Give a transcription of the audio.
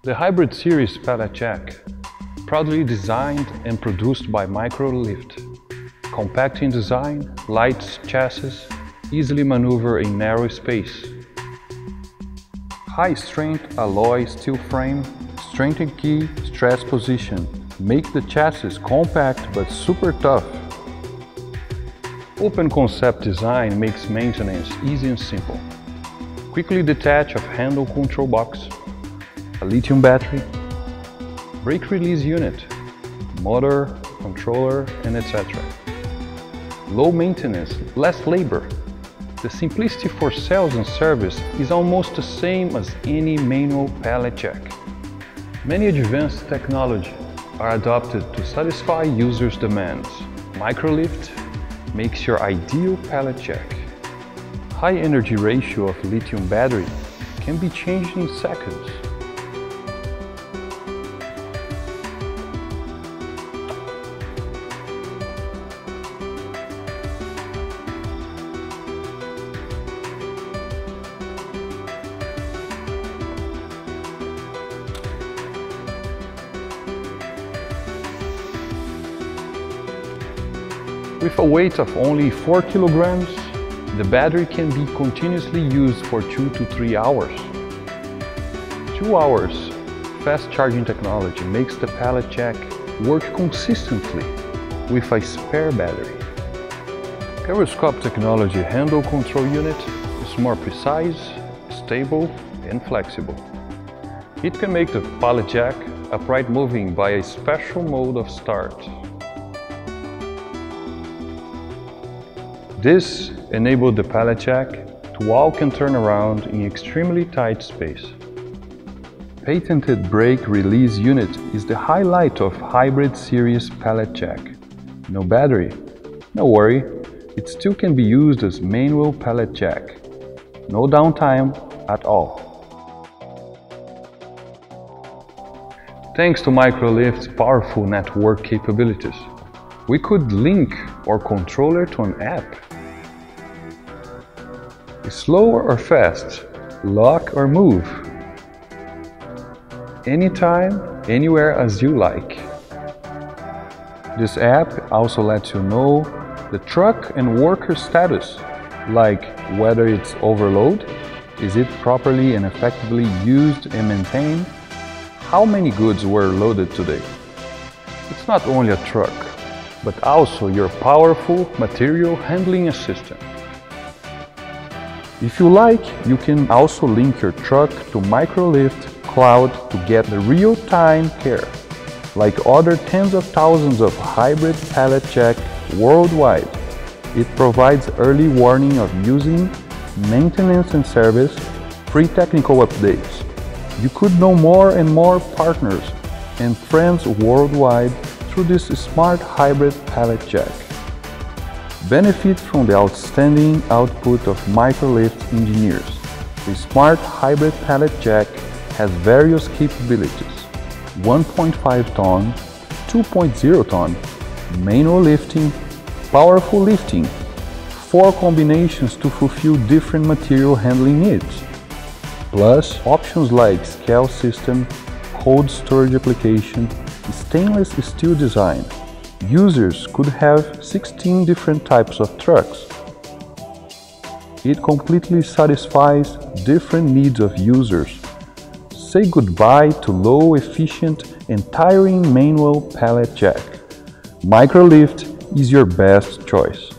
The Hybrid Series pallet jack, proudly designed and produced by Microlift. Compact in design, light chassis, easily maneuver in narrow space. High-strength alloy steel frame, strength and key stress position make the chassis compact but super tough. Open concept design makes maintenance easy and simple. Quickly detach of handle control box, a lithium battery, brake release unit, motor, controller, and etc. Low maintenance, less labor. The simplicity for sales and service is almost the same as any manual pallet jack. Many advanced technology are adopted to satisfy users' demands. Microlift makes your ideal pallet jack. High energy ratio of lithium battery can be changed in seconds. With a weight of only 4 kilograms, the battery can be continuously used for 2 to 3 hours. 2 hours fast charging technology makes the pallet jack work consistently with a spare battery. Gyroscope technology handle control unit is more precise, stable and flexible. It can make the pallet jack upright moving by a special mode of start. This enabled the pallet jack to walk and turn around in extremely tight space. Patented brake release unit is the highlight of Hybrid Series pallet jack. No battery? No worry, it still can be used as manual pallet jack. No downtime at all. Thanks to Microlift's powerful network capabilities, we could link our controller to an app. Slow or fast, lock or move. Anytime, anywhere as you like. This app also lets you know the truck and worker status, like whether it's overload, is it properly and effectively used and maintained, how many goods were loaded today. It's not only a truck, but also your powerful material handling assistant. If you like, you can also link your truck to Microlift Cloud to get the real-time care. Like other tens of thousands of hybrid pallet jack worldwide, it provides early warning of using, maintenance and service, free technical updates. You could know more and more partners and friends worldwide through this smart hybrid pallet jack. Benefit from the outstanding output of Microlift engineers. The smart hybrid pallet jack has various capabilities: 1.5 ton, 2.0 ton, manual lifting, powerful lifting, 4 combinations to fulfill different material handling needs, plus options like scale system, cold storage application, stainless steel design. Users could have 16 different types of trucks. It completely satisfies different needs of users. Say goodbye to low efficient and tiring manual pallet jack. Microlift is your best choice.